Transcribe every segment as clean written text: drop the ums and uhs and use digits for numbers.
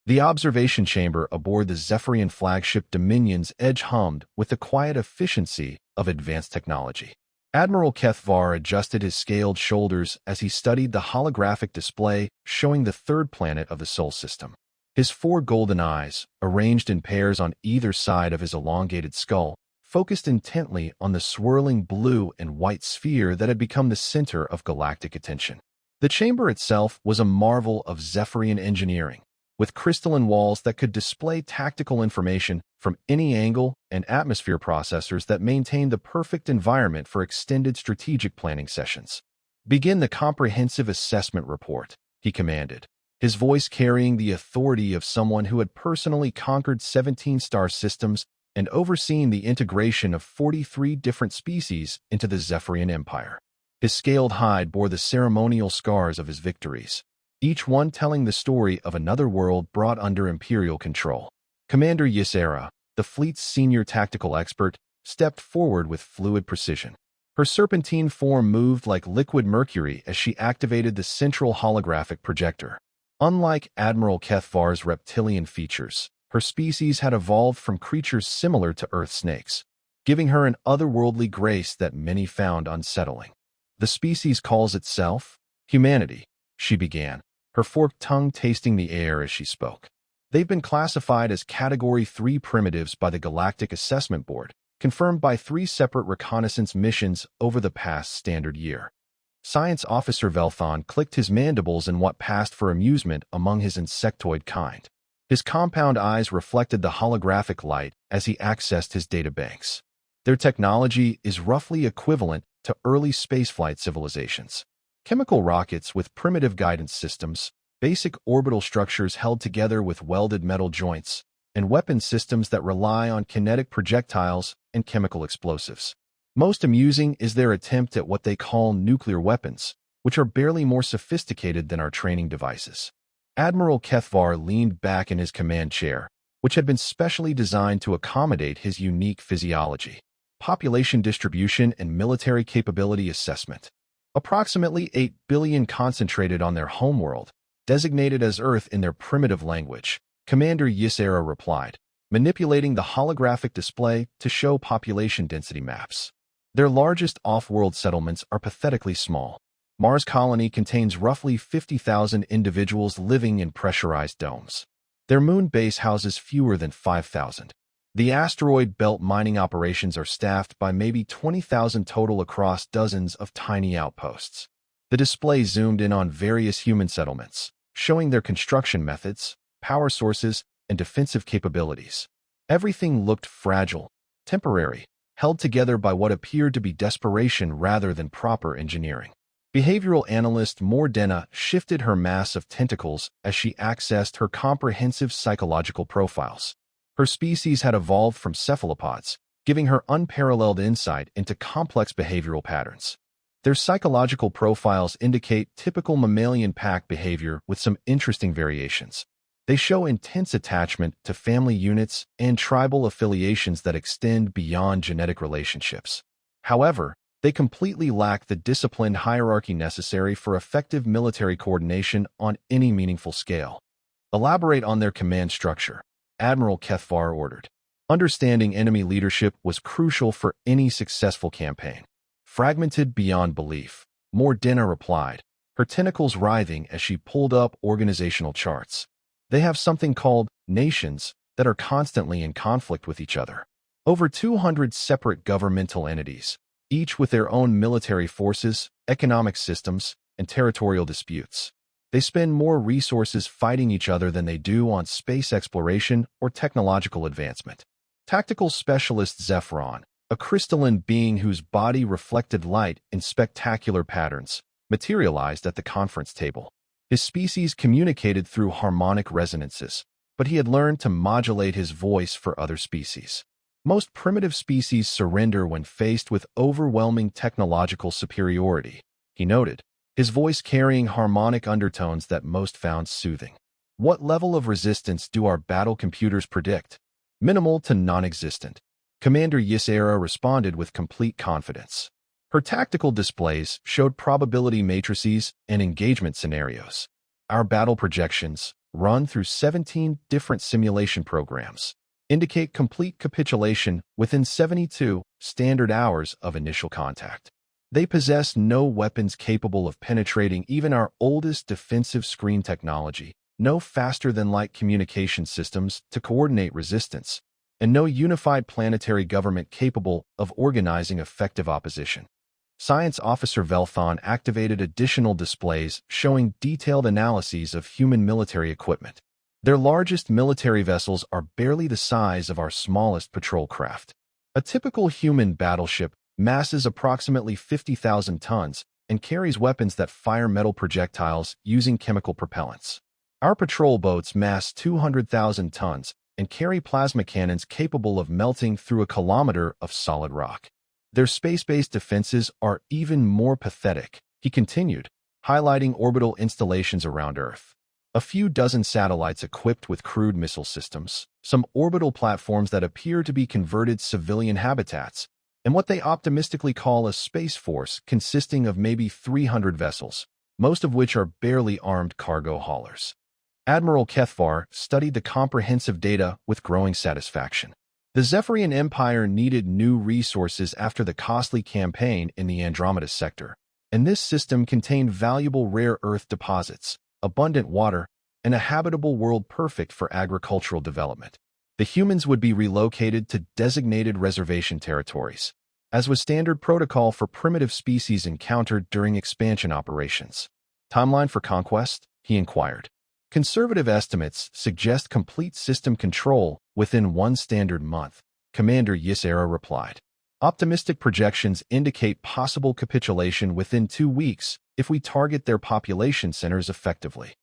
The observation chamber aboard the Zephyrian flagship Dominion's edge hummed with the quiet efficiency of advanced technology. Admiral Kethvar adjusted his scaled shoulders as he studied the holographic display showing the third planet of the Sol system. His four golden eyes, arranged in pairs on either side of his elongated skull, focused intently on the swirling blue and white sphere that had become the center of galactic attention. The chamber itself was a marvel of Zephyrian engineering, with crystalline walls that could display tactical information from any angle and atmosphere processors that maintained the perfect environment for extended strategic planning sessions. "Begin the comprehensive assessment report," he commanded, his voice carrying the authority of someone who had personally conquered 17 star systems and overseen the integration of 43 different species into the Zephyrian Empire. His scaled hide bore the ceremonial scars of his victories, each one telling the story of another world brought under Imperial control. Commander Ysera, the fleet's senior tactical expert, stepped forward with fluid precision. Her serpentine form moved like liquid mercury as she activated the central holographic projector. Unlike Admiral Kethvar's reptilian features, her species had evolved from creatures similar to Earth snakes, giving her an otherworldly grace that many found unsettling. "The species calls itself humanity," she began, her forked tongue tasting the air as she spoke. "They've been classified as Category 3 primitives by the Galactic Assessment Board, confirmed by 3 separate reconnaissance missions over the past standard year." Science Officer Velthon clicked his mandibles in what passed for amusement among his insectoid kind. His compound eyes reflected the holographic light as he accessed his databanks. Their technology is roughly equivalent to early spaceflight civilizations. Chemical rockets with primitive guidance systems, basic orbital structures held together with welded metal joints, and weapon systems that rely on kinetic projectiles and chemical explosives. Most amusing is their attempt at what they call nuclear weapons, which are barely more sophisticated than our training devices. Admiral Kethvar leaned back in his command chair, which had been specially designed to accommodate his unique physiology. Population distribution and military capability assessment. Approximately 8 billion concentrated on their homeworld, designated as Earth in their primitive language, Commander Ysera replied, manipulating the holographic display to show population density maps. Their largest off-world settlements are pathetically small. Mars colony contains roughly 50,000 individuals living in pressurized domes. Their moon base houses fewer than 5,000. The asteroid belt mining operations are staffed by maybe 20,000 total across dozens of tiny outposts. The display zoomed in on various human settlements, showing their construction methods, power sources, and defensive capabilities. Everything looked fragile, temporary, held together by what appeared to be desperation rather than proper engineering. Behavioral analyst Mordena shifted her mass of tentacles as she accessed her comprehensive psychological profiles. Her species had evolved from cephalopods, giving her unparalleled insight into complex behavioral patterns. Their psychological profiles indicate typical mammalian pack behavior with some interesting variations. They show intense attachment to family units and tribal affiliations that extend beyond genetic relationships. However, they completely lack the disciplined hierarchy necessary for effective military coordination on any meaningful scale. Elaborate on their command structure, Admiral Kethvar ordered. Understanding enemy leadership was crucial for any successful campaign. Fragmented beyond belief, Mordena replied, her tentacles writhing as she pulled up organizational charts. They have something called nations that are constantly in conflict with each other. Over 200 separate governmental entities, each with their own military forces, economic systems, and territorial disputes. They spend more resources fighting each other than they do on space exploration or technological advancement. Tactical specialist Zephyron, a crystalline being whose body reflected light in spectacular patterns, materialized at the conference table. His species communicated through harmonic resonances, but he had learned to modulate his voice for other species. Most primitive species surrender when faced with overwhelming technological superiority, he noted, his voice carrying harmonic undertones that most found soothing. What level of resistance do our battle computers predict? Minimal to non-existent. Commander Ysera responded with complete confidence. Her tactical displays showed probability matrices and engagement scenarios. Our battle projections, run through 17 different simulation programs, indicate complete capitulation within 72 standard hours of initial contact. They possess no weapons capable of penetrating even our oldest defensive screen technology, no faster-than-light communication systems to coordinate resistance, and no unified planetary government capable of organizing effective opposition. Science Officer Velthon activated additional displays showing detailed analyses of human military equipment. Their largest military vessels are barely the size of our smallest patrol craft. A typical human battleship masses approximately 50,000 tons and carries weapons that fire metal projectiles using chemical propellants. Our patrol boats mass 200,000 tons and carry plasma cannons capable of melting through a kilometer of solid rock. Their space-based defenses are even more pathetic, he continued, highlighting orbital installations around Earth. A few dozen satellites equipped with crude missile systems, some orbital platforms that appear to be converted civilian habitats, and what they optimistically call a space force consisting of maybe 300 vessels, most of which are barely armed cargo haulers. Admiral Kethvar studied the comprehensive data with growing satisfaction. The Zephyrian Empire needed new resources after the costly campaign in the Andromeda sector, and this system contained valuable rare earth deposits, abundant water, and a habitable world perfect for agricultural development. The humans would be relocated to designated reservation territories, as was standard protocol for primitive species encountered during expansion operations. Timeline for conquest? He inquired. Conservative estimates suggest complete system control within 1 standard month, Commander Ysera replied. Optimistic projections indicate possible capitulation within 2 weeks if we target their population centers effectively.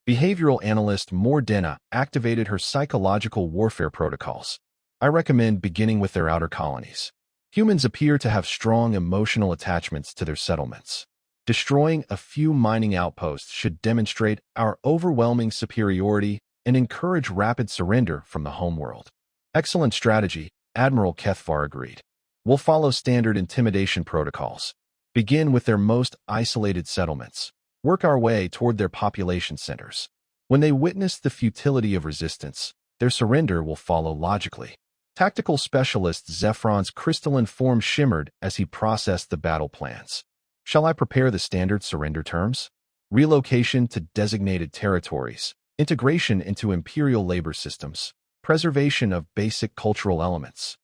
Behavioral analyst Mordena activated her psychological warfare protocols. I recommend beginning with their outer colonies. Humans appear to have strong emotional attachments to their settlements. Destroying a few mining outposts should demonstrate our overwhelming superiority and encourage rapid surrender from the homeworld. Excellent strategy, Admiral Kethvar agreed. We'll follow standard intimidation protocols. Begin with their most isolated settlements. Work our way toward their population centers. When they witness the futility of resistance, their surrender will follow logically. Tactical specialist Zephron's crystalline form shimmered as he processed the battle plans. Shall I prepare the standard surrender terms? Relocation to designated territories, integration into imperial labor systems, preservation of basic cultural elements.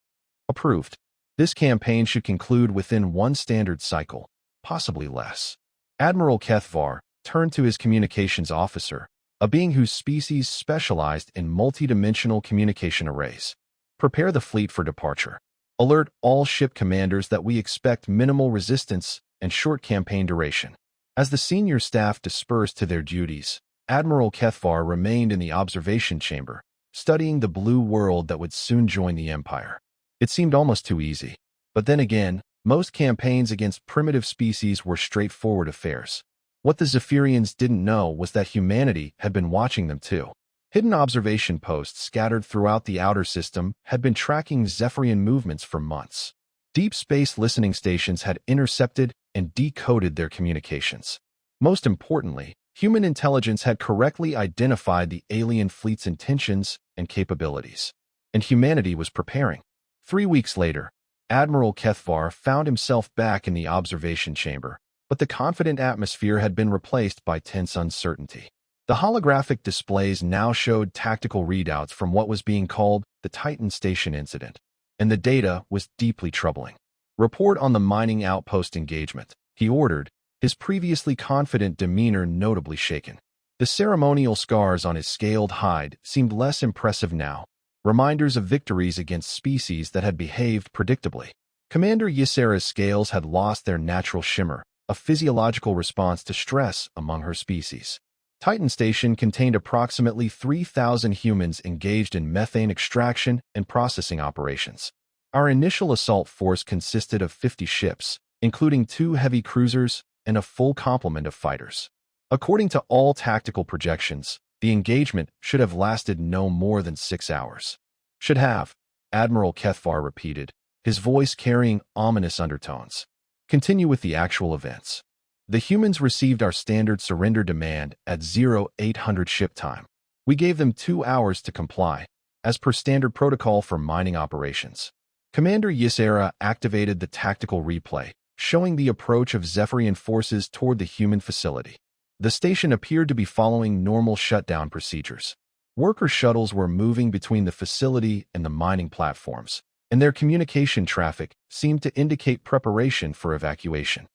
Approved. This campaign should conclude within 1 standard cycle, possibly less. Admiral Kethvar turned to his communications officer, a being whose species specialized in multidimensional communication arrays. Prepare the fleet for departure. Alert all ship commanders that we expect minimal resistance and short campaign duration. As the senior staff dispersed to their duties, Admiral Kethvar remained in the observation chamber, studying the blue world that would soon join the Empire. It seemed almost too easy. But then again, most campaigns against primitive species were straightforward affairs. What the Zephyrians didn't know was that humanity had been watching them too. Hidden observation posts scattered throughout the outer system had been tracking Zephyrian movements for months. Deep space listening stations had intercepted and decoded their communications. Most importantly, human intelligence had correctly identified the alien fleet's intentions and capabilities. And humanity was preparing. 3 weeks later, Admiral Kethvar found himself back in the observation chamber, but the confident atmosphere had been replaced by tense uncertainty. The holographic displays now showed tactical readouts from what was being called the Titan Station incident, and the data was deeply troubling. Report on the mining outpost engagement, he ordered, his previously confident demeanor notably shaken. The ceremonial scars on his scaled hide seemed less impressive now, reminders of victories against species that had behaved predictably. Commander Ysera's scales had lost their natural shimmer, a physiological response to stress among her species. Titan Station contained approximately 3,000 humans engaged in methane extraction and processing operations. Our initial assault force consisted of 50 ships, including 2 heavy cruisers and a full complement of fighters. According to all tactical projections, the engagement should have lasted no more than 6 hours. Should have, Admiral Kethvar repeated, his voice carrying ominous undertones. Continue with the actual events. The humans received our standard surrender demand at 0800 ship time. We gave them 2 hours to comply, as per standard protocol for mining operations. Commander Ysera activated the tactical replay, showing the approach of Zephyrian forces toward the human facility. The station appeared to be following normal shutdown procedures. Worker shuttles were moving between the facility and the mining platforms, and their communication traffic seemed to indicate preparation for evacuation.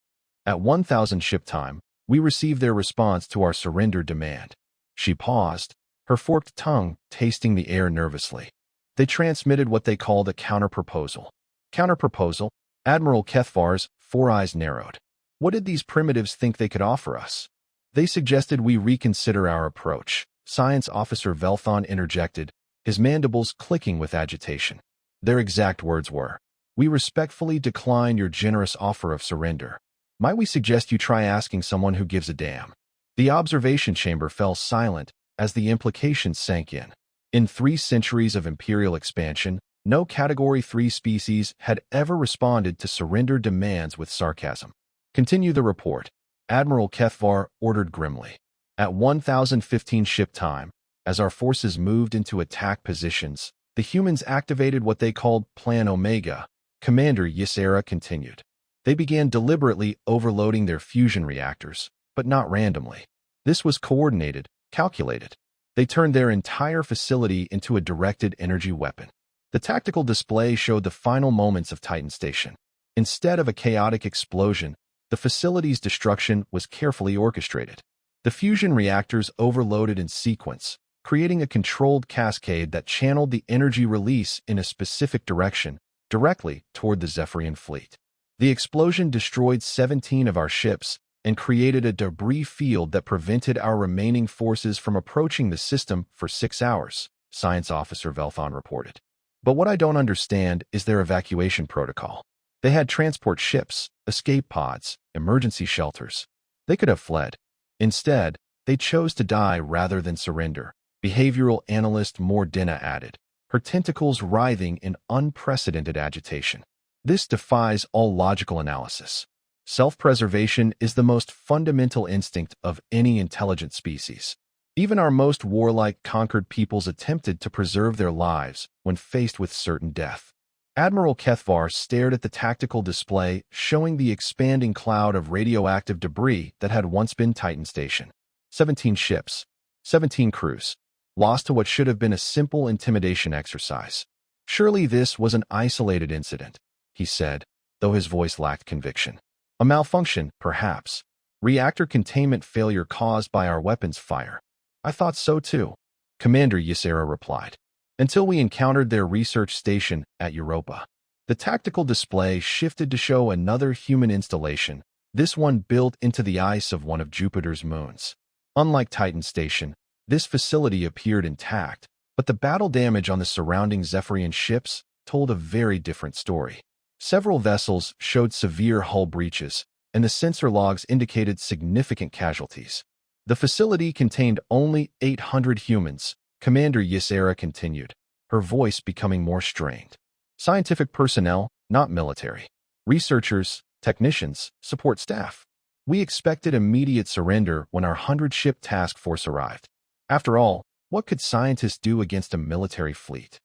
At 1000 ship time, we received their response to our surrender demand. She paused, her forked tongue tasting the air nervously. They transmitted what they called a counterproposal. Counterproposal? Admiral Kethvar's 4 eyes narrowed. What did these primitives think they could offer us? They suggested we reconsider our approach. Science Officer Velthon interjected, his mandibles clicking with agitation. Their exact words were, "We respectfully decline your generous offer of surrender. Might we suggest you try asking someone who gives a damn?" The observation chamber fell silent as the implications sank in. In 3 centuries of imperial expansion, no Category 3 species had ever responded to surrender demands with sarcasm. "Continue the report," Admiral Kethvar ordered grimly. At 1015 ship time, as our forces moved into attack positions, the humans activated what they called Plan Omega. Commander Ysera continued. They began deliberately overloading their fusion reactors, but not randomly. This was coordinated, calculated. They turned their entire facility into a directed energy weapon. The tactical display showed the final moments of Titan Station. Instead of a chaotic explosion, the facility's destruction was carefully orchestrated. The fusion reactors overloaded in sequence, creating a controlled cascade that channeled the energy release in a specific direction, directly toward the Zephyrian fleet. The explosion destroyed 17 of our ships and created a debris field that prevented our remaining forces from approaching the system for 6 hours, Science Officer Velthon reported. But what I don't understand is their evacuation protocol. They had transport ships, escape pods, emergency shelters. They could have fled. Instead, they chose to die rather than surrender, behavioral analyst Mordena added, her tentacles writhing in unprecedented agitation. This defies all logical analysis. Self-preservation is the most fundamental instinct of any intelligent species. Even our most warlike conquered peoples attempted to preserve their lives when faced with certain death. Admiral Kethvar stared at the tactical display showing the expanding cloud of radioactive debris that had once been Titan Station. 17 ships, 17 crews, lost to what should have been a simple intimidation exercise. Surely this was an isolated incident, he said, though his voice lacked conviction. A malfunction, perhaps. Reactor containment failure caused by our weapons fire. I thought so too, Commander Ysera replied. Until we encountered their research station at Europa. The tactical display shifted to show another human installation, this one built into the ice of one of Jupiter's moons. Unlike Titan Station, this facility appeared intact, but the battle damage on the surrounding Zephyrian ships told a very different story. Several vessels showed severe hull breaches, and the sensor logs indicated significant casualties. The facility contained only 800 humans, Commander Ysera continued, her voice becoming more strained. Scientific personnel, not military. Researchers, technicians, support staff. We expected immediate surrender when our 100-ship task force arrived. After all, what could scientists do against a military fleet?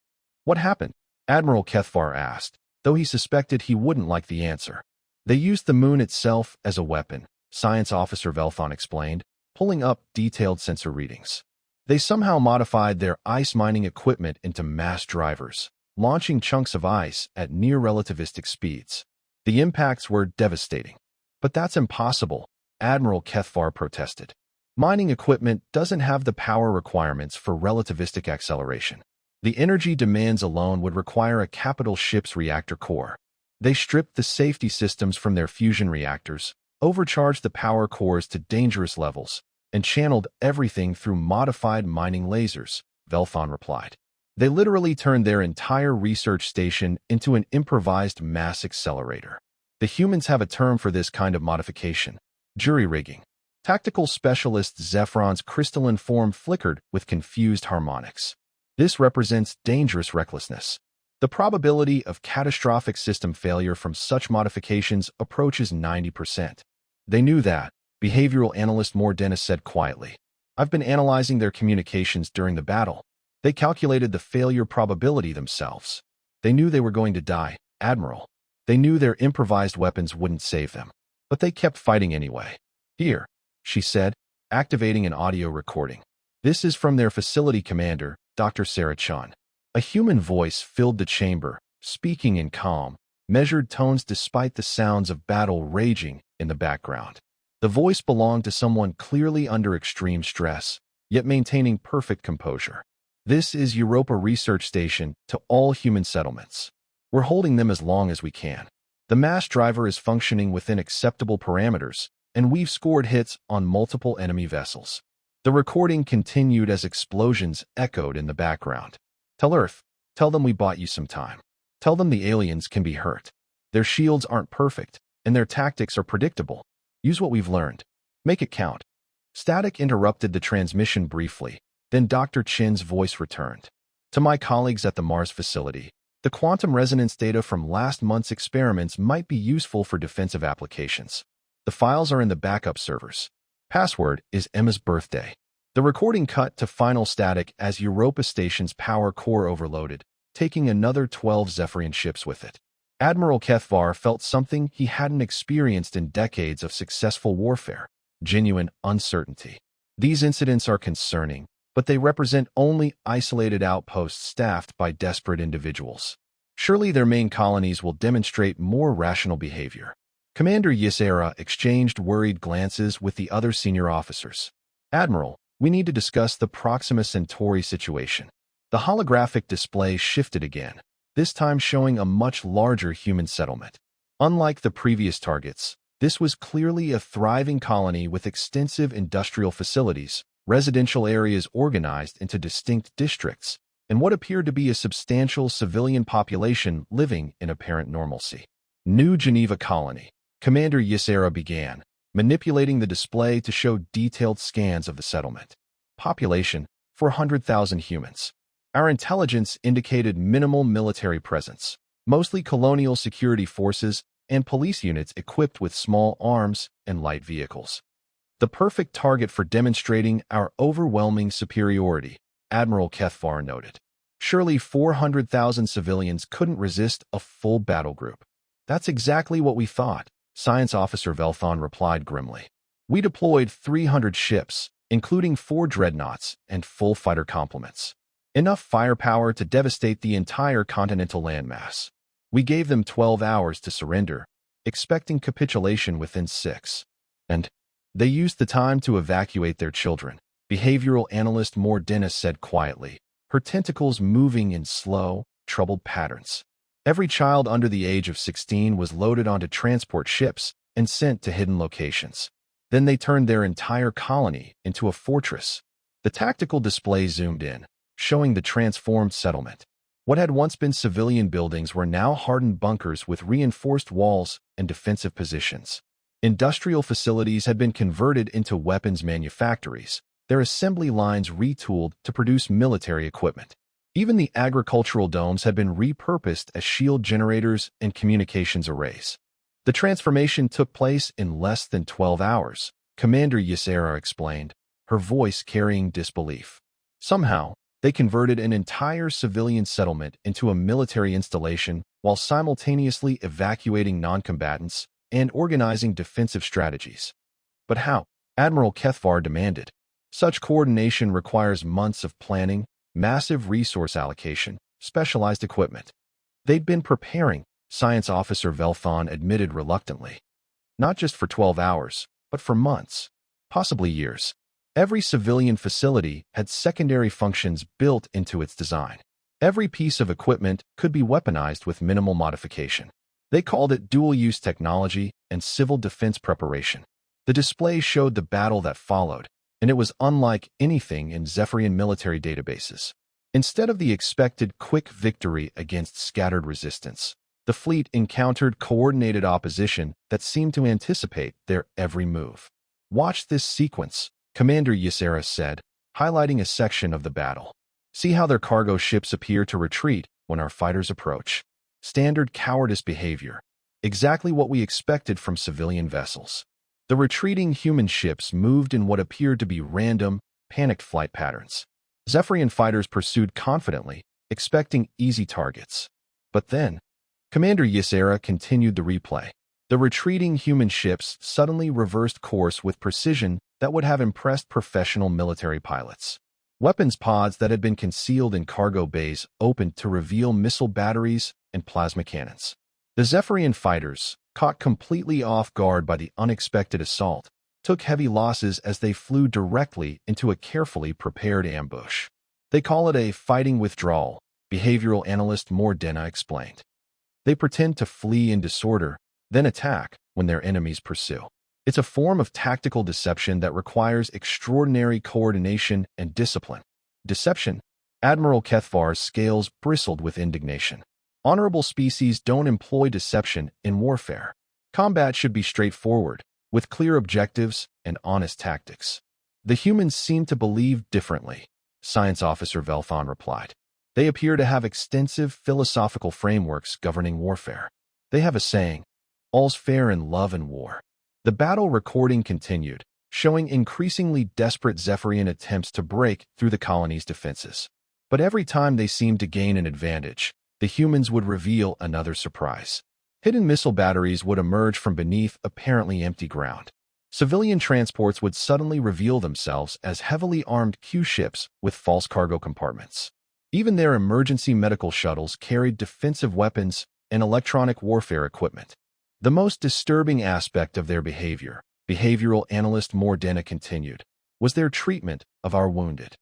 What happened? Admiral Kethvar asked, though he suspected he wouldn't like the answer. They used the moon itself as a weapon, Science Officer Velthon explained, pulling up detailed sensor readings. They somehow modified their ice mining equipment into mass drivers, launching chunks of ice at near-relativistic speeds. The impacts were devastating. But that's impossible, Admiral Kethvar protested. Mining equipment doesn't have the power requirements for relativistic acceleration. The energy demands alone would require a capital ship's reactor core. They stripped the safety systems from their fusion reactors, overcharged the power cores to dangerous levels, and channeled everything through modified mining lasers, Velthon replied. They literally turned their entire research station into an improvised mass accelerator. The humans have a term for this kind of modification, jury-rigging. Tactical specialist Zephron's crystalline form flickered with confused harmonics. This represents dangerous recklessness. The probability of catastrophic system failure from such modifications approaches 90%. They knew that, behavioral analyst Mordena said quietly. I've been analyzing their communications during the battle. They calculated the failure probability themselves. They knew they were going to die, Admiral. They knew their improvised weapons wouldn't save them. But they kept fighting anyway. Here, she said, activating an audio recording. This is from their facility commander, Dr. Sarah Chan. A human voice filled the chamber, speaking in calm, measured tones despite the sounds of battle raging in the background. The voice belonged to someone clearly under extreme stress, yet maintaining perfect composure. This is Europa Research Station to all human settlements. We're holding them as long as we can. The mass driver is functioning within acceptable parameters, and we've scored hits on multiple enemy vessels. The recording continued as explosions echoed in the background. Tell Earth, tell them we bought you some time. Tell them the aliens can be hurt. Their shields aren't perfect, and their tactics are predictable. Use what we've learned. Make it count. Static interrupted the transmission briefly, then Dr. Chin's voice returned. To my colleagues at the Mars facility, the quantum resonance data from last month's experiments might be useful for defensive applications. The files are in the backup servers. Password is Emma's birthday. The recording cut to final static as Europa Station's power core overloaded, taking another 12 Zephyrian ships with it. Admiral Kethvar felt something he hadn't experienced in decades of successful warfare: genuine uncertainty. These incidents are concerning, but they represent only isolated outposts staffed by desperate individuals. Surely their main colonies will demonstrate more rational behavior. Commander Ysera exchanged worried glances with the other senior officers. Admiral, we need to discuss the Proxima Centauri situation. The holographic display shifted again, this time showing a much larger human settlement. Unlike the previous targets, this was clearly a thriving colony with extensive industrial facilities, residential areas organized into distinct districts, and what appeared to be a substantial civilian population living in apparent normalcy. New Geneva Colony. Commander Ysera began, manipulating the display to show detailed scans of the settlement. Population, 400,000 humans. Our intelligence indicated minimal military presence, mostly colonial security forces and police units equipped with small arms and light vehicles. The perfect target for demonstrating our overwhelming superiority, Admiral Kethvar noted. Surely 400,000 civilians couldn't resist a full battle group. That's exactly what we thought, Science Officer Velthon replied grimly. We deployed 300 ships, including 4 dreadnoughts and full fighter complements. Enough firepower to devastate the entire continental landmass. We gave them 12 hours to surrender, expecting capitulation within 6. And they used the time to evacuate their children, behavioral analyst Moore Dennis said quietly, her tentacles moving in slow, troubled patterns. Every child under the age of 16 was loaded onto transport ships and sent to hidden locations. Then they turned their entire colony into a fortress. The tactical display zoomed in, showing the transformed settlement. What had once been civilian buildings were now hardened bunkers with reinforced walls and defensive positions. Industrial facilities had been converted into weapons manufactories, their assembly lines retooled to produce military equipment. Even the agricultural domes had been repurposed as shield generators and communications arrays. The transformation took place in less than 12 hours, Commander Ysera explained, her voice carrying disbelief. Somehow, they converted an entire civilian settlement into a military installation while simultaneously evacuating non-combatants and organizing defensive strategies. But how? Admiral Kethvar demanded. Such coordination requires months of planning, massive resource allocation, specialized equipment. They'd been preparing, Science Officer Velthon admitted reluctantly. Not just for 12 hours, but for months, possibly years. Every civilian facility had secondary functions built into its design. Every piece of equipment could be weaponized with minimal modification. They called it dual-use technology and civil defense preparation. The display showed the battle that followed, and it was unlike anything in Zephyrian military databases. Instead of the expected quick victory against scattered resistance, the fleet encountered coordinated opposition that seemed to anticipate their every move. Watch this sequence, Commander Ysera said, highlighting a section of the battle. See how their cargo ships appear to retreat when our fighters approach. Standard cowardice behavior. Exactly what we expected from civilian vessels. The retreating human ships moved in what appeared to be random, panicked flight patterns. Zephyrian fighters pursued confidently, expecting easy targets. But then, Commander Ysera continued the replay. The retreating human ships suddenly reversed course with precision that would have impressed professional military pilots. Weapons pods that had been concealed in cargo bays opened to reveal missile batteries and plasma cannons. The Zephyrian fighters, caught completely off guard by the unexpected assault, took heavy losses as they flew directly into a carefully prepared ambush. They call it a fighting withdrawal, behavioral analyst Mordena explained. They pretend to flee in disorder, then attack when their enemies pursue. It's a form of tactical deception that requires extraordinary coordination and discipline. Deception? Admiral Kethvar's scales bristled with indignation. Honorable species don't employ deception in warfare. Combat should be straightforward, with clear objectives and honest tactics. The humans seem to believe differently, Science Officer Velthon replied. They appear to have extensive philosophical frameworks governing warfare. They have a saying, all's fair in love and war. The battle recording continued, showing increasingly desperate Zephyrian attempts to break through the colony's defenses. But every time they seemed to gain an advantage, the humans would reveal another surprise. Hidden missile batteries would emerge from beneath apparently empty ground. Civilian transports would suddenly reveal themselves as heavily armed Q-ships with false cargo compartments. Even their emergency medical shuttles carried defensive weapons and electronic warfare equipment. The most disturbing aspect of their behavior, behavioral analyst Mordena continued, was their treatment of our wounded.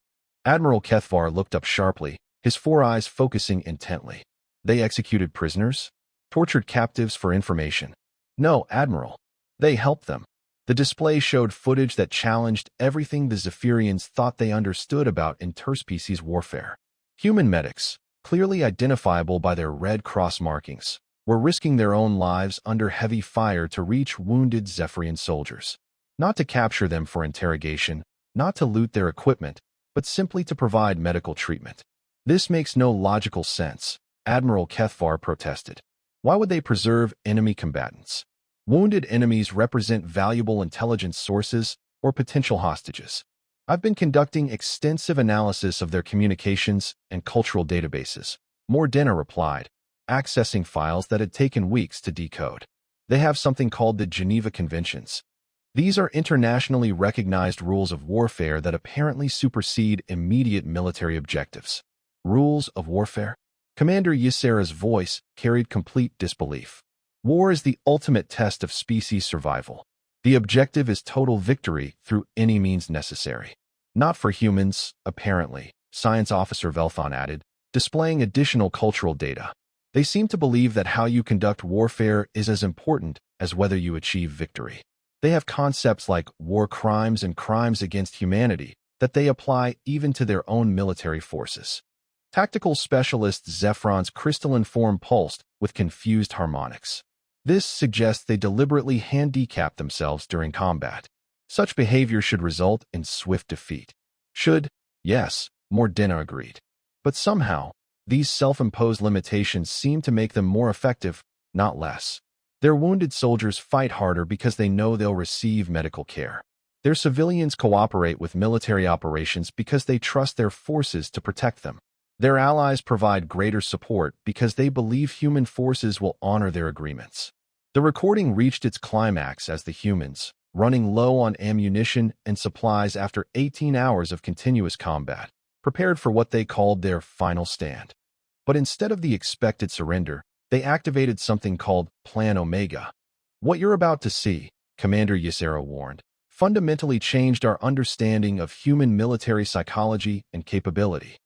Admiral Kethvar looked up sharply, his four eyes focusing intently. They executed prisoners? Tortured captives for information? No, Admiral. They helped them. The display showed footage that challenged everything the Zephyrians thought they understood about interspecies warfare. Human medics, clearly identifiable by their Red Cross markings, were risking their own lives under heavy fire to reach wounded Zephyrian soldiers. Not to capture them for interrogation, not to loot their equipment, but simply to provide medical treatment. This makes no logical sense, Admiral Kethvar protested. Why would they preserve enemy combatants? Wounded enemies represent valuable intelligence sources or potential hostages. I've been conducting extensive analysis of their communications and cultural databases, Mordena replied, accessing files that had taken weeks to decode. They have something called the Geneva Conventions. These are internationally recognized rules of warfare that apparently supersede immediate military objectives. Rules of warfare? Commander Ysera's voice carried complete disbelief. War is the ultimate test of species survival. The objective is total victory through any means necessary. Not for humans, apparently, Science Officer Velthon added, displaying additional cultural data. They seem to believe that how you conduct warfare is as important as whether you achieve victory. They have concepts like war crimes and crimes against humanity that they apply even to their own military forces. Tactical specialist Zephron's crystalline form pulsed with confused harmonics. This suggests they deliberately handicap themselves during combat. Such behavior should result in swift defeat. Should, yes, Mordena agreed. But somehow, these self-imposed limitations seem to make them more effective, not less. Their wounded soldiers fight harder because they know they'll receive medical care. Their civilians cooperate with military operations because they trust their forces to protect them. Their allies provide greater support because they believe human forces will honor their agreements. The recording reached its climax as the humans, running low on ammunition and supplies after 18 hours of continuous combat, prepared for what they called their final stand. But instead of the expected surrender, they activated something called Plan Omega. What you're about to see, Commander Ysera warned, fundamentally changed our understanding of human military psychology and capability.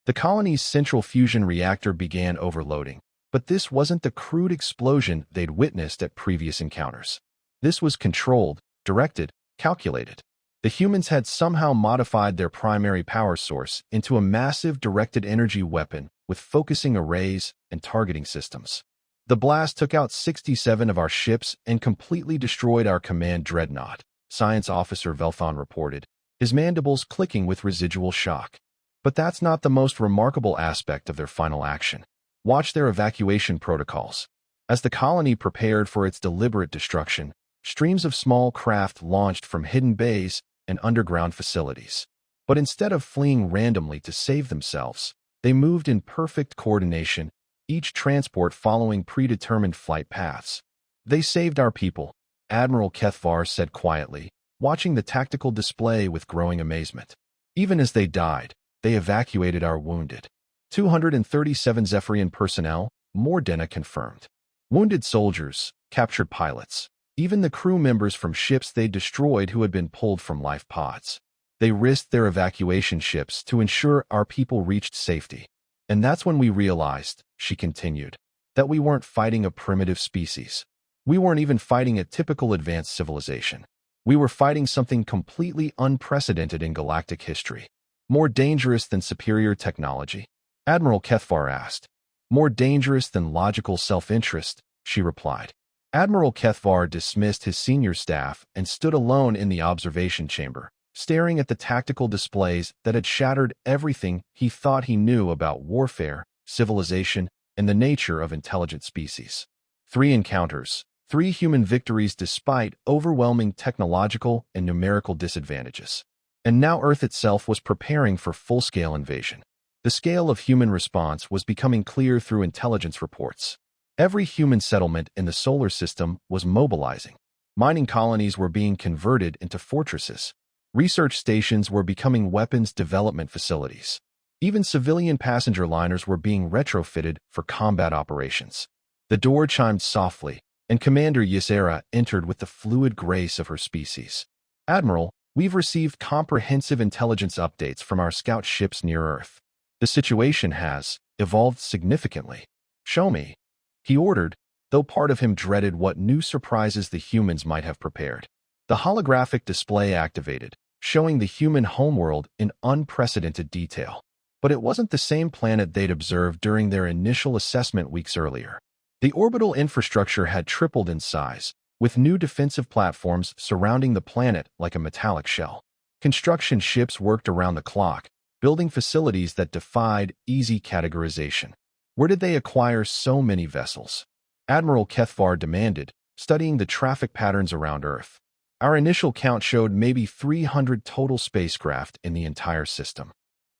The colony's central fusion reactor began overloading, but this wasn't the crude explosion they'd witnessed at previous encounters. This was controlled, directed, calculated. The humans had somehow modified their primary power source into a massive directed energy weapon with focusing arrays and targeting systems. The blast took out 67 of our ships and completely destroyed our command dreadnought, Science Officer Velthon reported, his mandibles clicking with residual shock. But that's not the most remarkable aspect of their final action. Watch their evacuation protocols. As the colony prepared for its deliberate destruction, streams of small craft launched from hidden bays and underground facilities. But instead of fleeing randomly to save themselves, they moved in perfect coordination, each transport following predetermined flight paths. They saved our people, Admiral Kethvar said quietly, watching the tactical display with growing amazement. Even as they died, they evacuated our wounded. 237 Zephyrian personnel, Mordena confirmed. Wounded soldiers, captured pilots, even the crew members from ships they destroyed who had been pulled from life pods. They risked their evacuation ships to ensure our people reached safety. And that's when we realized, she continued, that we weren't fighting a primitive species. We weren't even fighting a typical advanced civilization. We were fighting something completely unprecedented in galactic history. More dangerous than superior technology? Admiral Kethvar asked. More dangerous than logical self-interest, she replied. Admiral Kethvar dismissed his senior staff and stood alone in the observation chamber, staring at the tactical displays that had shattered everything he thought he knew about warfare, civilization, and the nature of intelligent species. 3 encounters, 3 human victories despite overwhelming technological and numerical disadvantages. And now Earth itself was preparing for full-scale invasion. The scale of human response was becoming clear through intelligence reports. Every human settlement in the solar system was mobilizing. Mining colonies were being converted into fortresses. Research stations were becoming weapons development facilities. Even civilian passenger liners were being retrofitted for combat operations. The door chimed softly, and Commander Ysera entered with the fluid grace of her species. Admiral, we've received comprehensive intelligence updates from our scout ships near Earth. The situation has evolved significantly. Show me, he ordered, though part of him dreaded what new surprises the humans might have prepared. The holographic display activated, showing the human homeworld in unprecedented detail. But it wasn't the same planet they'd observed during their initial assessment weeks earlier. The orbital infrastructure had tripled in size, with new defensive platforms surrounding the planet like a metallic shell. Construction ships worked around the clock, building facilities that defied easy categorization. Where did they acquire so many vessels? Admiral Kethvar demanded, studying the traffic patterns around Earth. Our initial count showed maybe 300 total spacecraft in the entire system.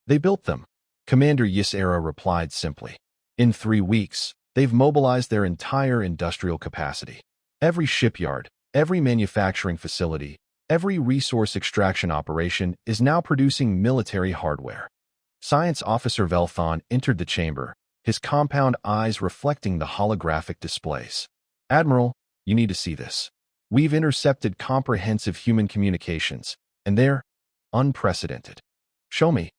They built them, Commander Ysera replied simply. In 3 weeks, they've mobilized their entire industrial capacity. Every shipyard, every manufacturing facility, every resource extraction operation is now producing military hardware. Science Officer Velthon entered the chamber, his compound eyes reflecting the holographic displays. Admiral, you need to see this. We've intercepted comprehensive human communications, and they're unprecedented. Show me,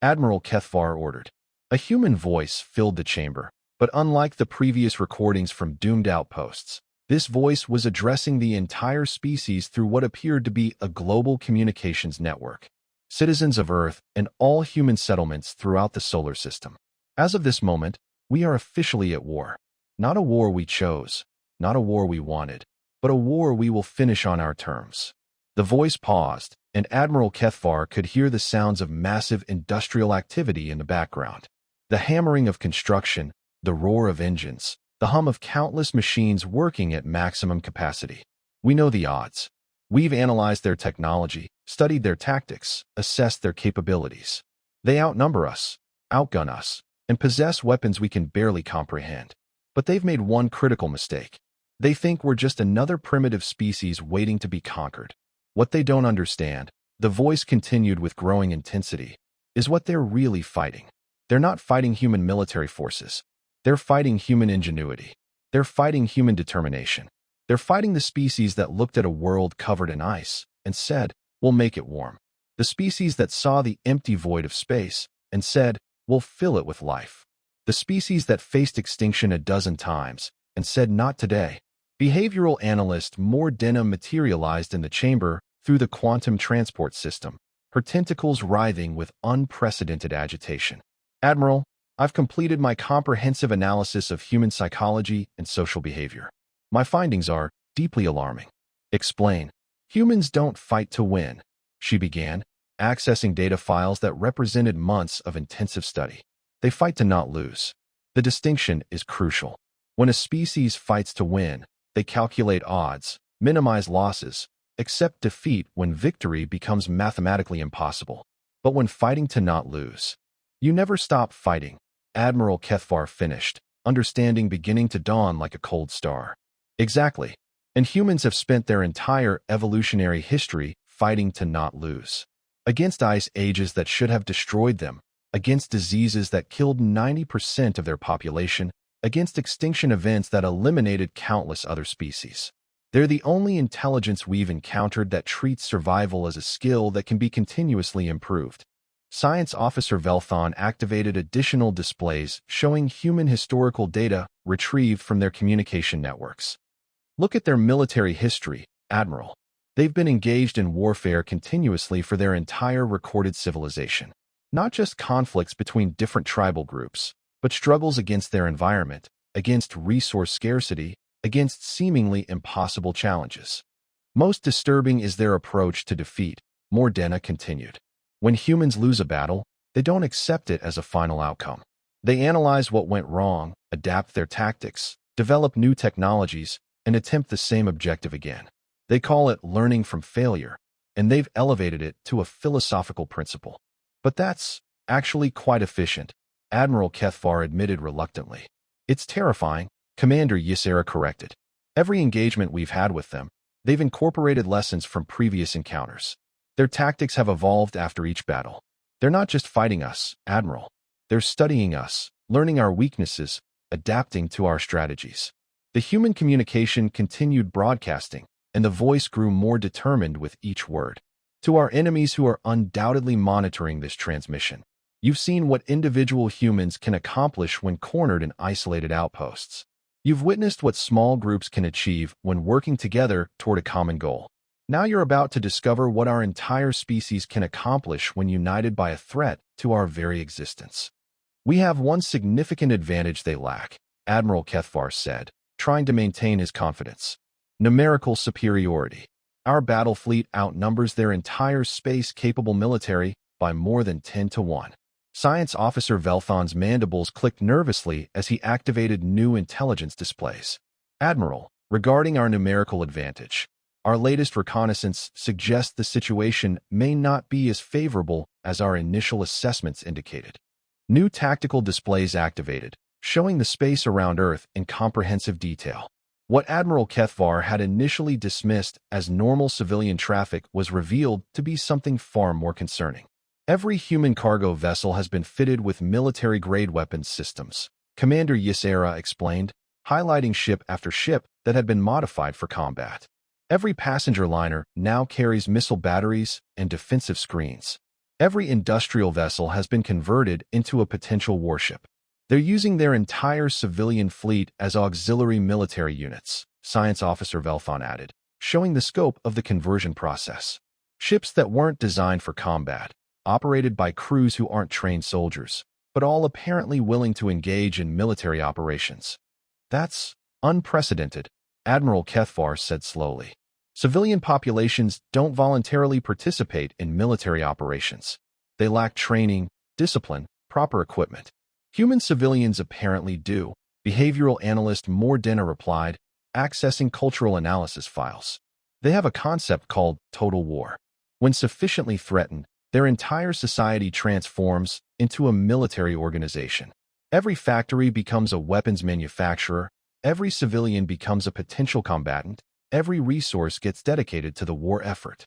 Admiral Kethvar ordered. A human voice filled the chamber, but unlike the previous recordings from doomed outposts, this voice was addressing the entire species through what appeared to be a global communications network. Citizens of Earth and all human settlements throughout the solar system. As of this moment, we are officially at war. Not a war we chose, not a war we wanted, but a war we will finish on our terms. The voice paused, and Admiral Kethvar could hear the sounds of massive industrial activity in the background. The hammering of construction, the roar of engines, the hum of countless machines working at maximum capacity. We know the odds. We've analyzed their technology, studied their tactics, assessed their capabilities. They outnumber us, outgun us, and possess weapons we can barely comprehend. But they've made one critical mistake. They think we're just another primitive species waiting to be conquered. What they don't understand, the voice continued with growing intensity, is what they're really fighting. They're not fighting human military forces. They're fighting human ingenuity. They're fighting human determination. They're fighting the species that looked at a world covered in ice and said, we'll make it warm. The species that saw the empty void of space and said, we'll fill it with life. The species that faced extinction a dozen times and said, not today. Behavioral analyst Mordena materialized in the chamber through the quantum transport system, her tentacles writhing with unprecedented agitation. Admiral, I've completed my comprehensive analysis of human psychology and social behavior. My findings are deeply alarming. Explain. Humans don't fight to win, she began, accessing data files that represented months of intensive study. They fight to not lose. The distinction is crucial. When a species fights to win, they calculate odds, minimize losses, accept defeat when victory becomes mathematically impossible. but when fighting to not lose. You never stop fighting, Admiral Kethvar finished, understanding beginning to dawn like a cold star. Exactly. And humans have spent their entire evolutionary history fighting to not lose. Against ice ages that should have destroyed them, against diseases that killed 90% of their population, against extinction events that eliminated countless other species. They're the only intelligence we've encountered that treats survival as a skill that can be continuously improved. Science Officer Velthon activated additional displays showing human historical data retrieved from their communication networks. Look at their military history, Admiral. They've been engaged in warfare continuously for their entire recorded civilization. Not just conflicts between different tribal groups, but struggles against their environment, against resource scarcity, against seemingly impossible challenges. Most disturbing is their approach to defeat, Mordena continued. When humans lose a battle, they don't accept it as a final outcome. They analyze what went wrong, adapt their tactics, develop new technologies, and attempt the same objective again. They call it learning from failure, and they've elevated it to a philosophical principle. But that's actually quite efficient, Admiral Kethvar admitted reluctantly. It's terrifying, Commander Ysera corrected. Every engagement we've had with them, they've incorporated lessons from previous encounters. Their tactics have evolved after each battle. They're not just fighting us, Admiral. They're studying us, learning our weaknesses, adapting to our strategies. The human communication continued broadcasting, and the voice grew more determined with each word. To our enemies who are undoubtedly monitoring this transmission, you've seen what individual humans can accomplish when cornered in isolated outposts. You've witnessed what small groups can achieve when working together toward a common goal. Now you're about to discover what our entire species can accomplish when united by a threat to our very existence. We have one significant advantage they lack, Admiral Kethvar said, trying to maintain his confidence. Numerical superiority. Our battle fleet outnumbers their entire space-capable military by more than 10 to 1. Science Officer Velthon's mandibles clicked nervously as he activated new intelligence displays. Admiral, regarding our numerical advantage, our latest reconnaissance suggests the situation may not be as favorable as our initial assessments indicated. New tactical displays activated, showing the space around Earth in comprehensive detail. What Admiral Kethvar had initially dismissed as normal civilian traffic was revealed to be something far more concerning. Every human cargo vessel has been fitted with military-grade weapons systems, Commander Ysera explained, highlighting ship after ship that had been modified for combat. Every passenger liner now carries missile batteries and defensive screens. Every industrial vessel has been converted into a potential warship. They're using their entire civilian fleet as auxiliary military units, Science Officer Velthon added, showing the scope of the conversion process. Ships that weren't designed for combat, operated by crews who aren't trained soldiers, but all apparently willing to engage in military operations. That's unprecedented, Admiral Kethvar said slowly. Civilian populations don't voluntarily participate in military operations. They lack training, discipline, proper equipment. Human civilians apparently do, behavioral analyst Mordena replied, accessing cultural analysis files. They have a concept called total war. When sufficiently threatened, their entire society transforms into a military organization. Every factory becomes a weapons manufacturer, every civilian becomes a potential combatant, every resource gets dedicated to the war effort.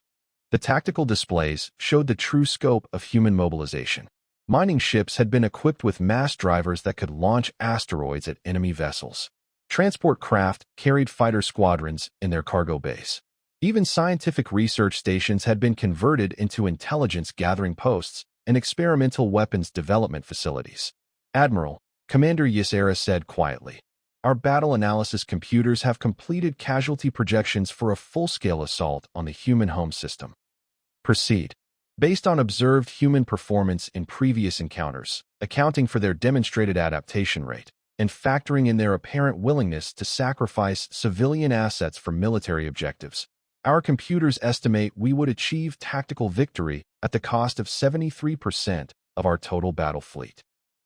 The tactical displays showed the true scope of human mobilization. Mining ships had been equipped with mass drivers that could launch asteroids at enemy vessels. Transport craft carried fighter squadrons in their cargo base. Even scientific research stations had been converted into intelligence-gathering posts and experimental weapons development facilities. Admiral, Commander Ysera said quietly, our battle analysis computers have completed casualty projections for a full-scale assault on the human home system. Proceed. Based on observed human performance in previous encounters, accounting for their demonstrated adaptation rate, and factoring in their apparent willingness to sacrifice civilian assets for military objectives, our computers estimate we would achieve tactical victory at the cost of 73% of our total battle fleet.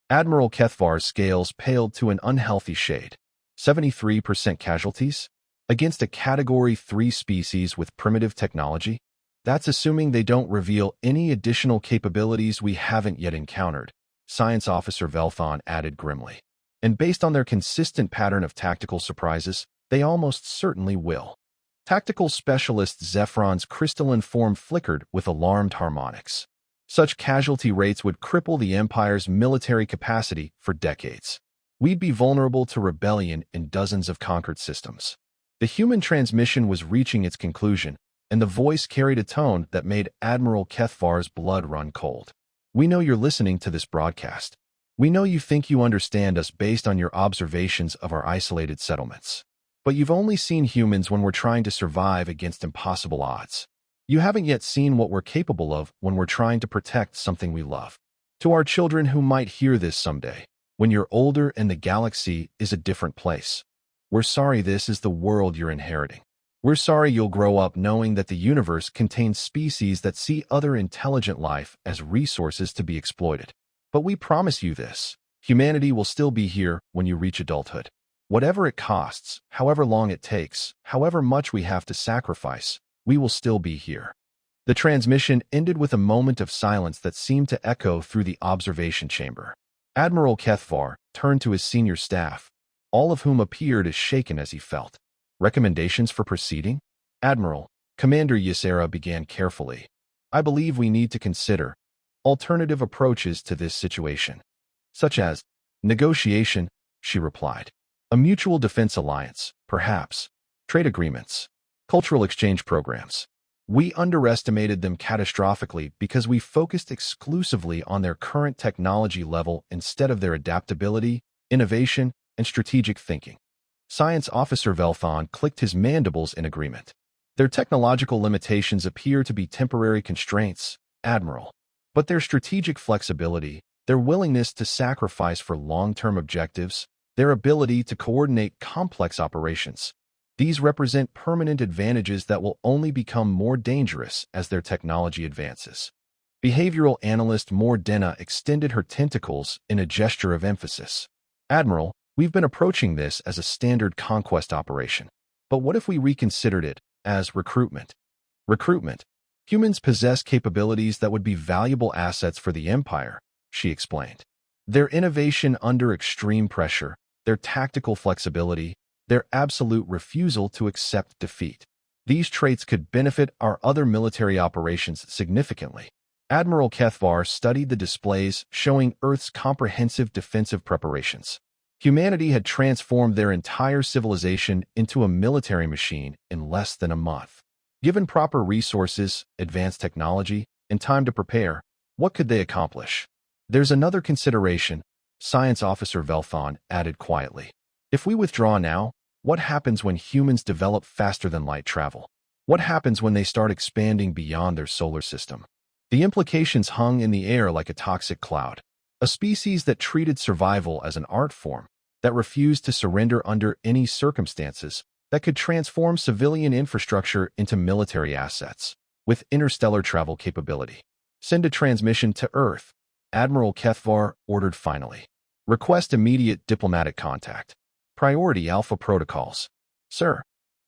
Admiral Kethvar's scales paled to an unhealthy shade. 73% casualties? Against a Category 3 species with primitive technology? That's assuming they don't reveal any additional capabilities we haven't yet encountered, Science Officer Velthon added grimly. And based on their consistent pattern of tactical surprises, they almost certainly will. Tactical Specialist Zephron's crystalline form flickered with alarmed harmonics. Such casualty rates would cripple the Empire's military capacity for decades. We'd be vulnerable to rebellion in dozens of conquered systems. The human transmission was reaching its conclusion, and the voice carried a tone that made Admiral Kethvar's blood run cold. We know you're listening to this broadcast. We know you think you understand us based on your observations of our isolated settlements. But you've only seen humans when we're trying to survive against impossible odds. You haven't yet seen what we're capable of when we're trying to protect something we love. To our children who might hear this someday, when you're older and the galaxy is a different place, we're sorry this is the world you're inheriting. We're sorry you'll grow up knowing that the universe contains species that see other intelligent life as resources to be exploited. But we promise you this: humanity will still be here when you reach adulthood. Whatever it costs, however long it takes, however much we have to sacrifice, we will still be here. The transmission ended with a moment of silence that seemed to echo through the observation chamber. Admiral Kethvar turned to his senior staff, all of whom appeared as shaken as he felt. Recommendations for proceeding? Admiral, Commander Ysera began carefully. I believe we need to consider alternative approaches to this situation, such as negotiation, she replied. A mutual defense alliance, perhaps. Trade agreements. Cultural exchange programs. We underestimated them catastrophically because we focused exclusively on their current technology level instead of their adaptability, innovation, and strategic thinking. Science Officer Velthon clicked his mandibles in agreement. Their technological limitations appear to be temporary constraints, Admiral. But their strategic flexibility, their willingness to sacrifice for long-term objectives, their ability to coordinate complex operations, these represent permanent advantages that will only become more dangerous as their technology advances. Behavioral analyst Mordena extended her tentacles in a gesture of emphasis. Admiral, we've been approaching this as a standard conquest operation. But what if we reconsidered it as recruitment? Recruitment. Humans possess capabilities that would be valuable assets for the Empire, she explained. Their innovation under extreme pressure, their tactical flexibility, their absolute refusal to accept defeat. These traits could benefit our other military operations significantly. Admiral Kethvar studied the displays showing Earth's comprehensive defensive preparations. Humanity had transformed their entire civilization into a military machine in less than a month. Given proper resources, advanced technology, and time to prepare, what could they accomplish? There's another consideration, Science Officer Velthon added quietly. If we withdraw now, what happens when humans develop faster than light travel? What happens when they start expanding beyond their solar system? The implications hung in the air like a toxic cloud. A species that treated survival as an art form, that refused to surrender under any circumstances, that could transform civilian infrastructure into military assets, with interstellar travel capability. Send a transmission to Earth, Admiral Kethvar ordered finally. Request immediate diplomatic contact. Priority Alpha protocols. Sir.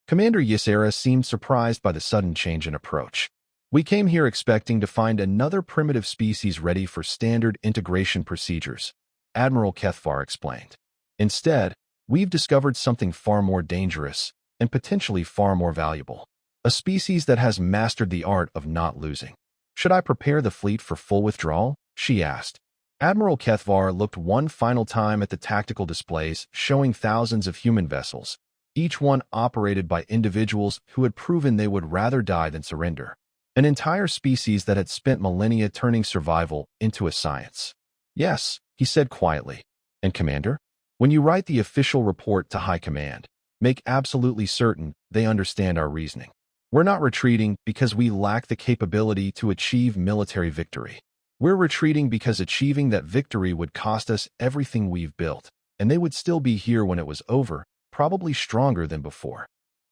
Commander Ysera seemed surprised by the sudden change in approach. We came here expecting to find another primitive species ready for standard integration procedures, Admiral Kethvar explained. Instead, we've discovered something far more dangerous and potentially far more valuable. A species that has mastered the art of not losing. Should I prepare the fleet for full withdrawal? She asked. Admiral Kethvar looked one final time at the tactical displays showing thousands of human vessels, each one operated by individuals who had proven they would rather die than surrender. An entire species that had spent millennia turning survival into a science. Yes, he said quietly. And Commander? When you write the official report to High Command, make absolutely certain they understand our reasoning. We're not retreating because we lack the capability to achieve military victory. We're retreating because achieving that victory would cost us everything we've built, and they would still be here when it was over, probably stronger than before.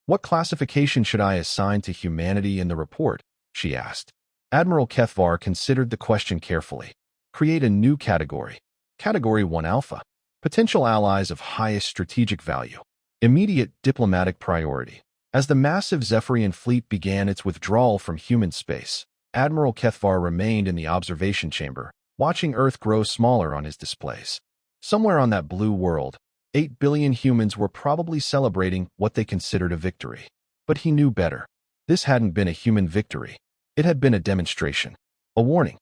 What classification should I assign to humanity in the report? She asked. Admiral Kethvar considered the question carefully. Create a new category. Category 1 Alpha. Potential allies of highest strategic value. Immediate diplomatic priority. As the massive Zephyrian fleet began its withdrawal from human space, Admiral Kethvar remained in the observation chamber, watching Earth grow smaller on his displays. Somewhere on that blue world, 8 billion humans were probably celebrating what they considered a victory. But he knew better. This hadn't been a human victory. It had been a demonstration. A warning.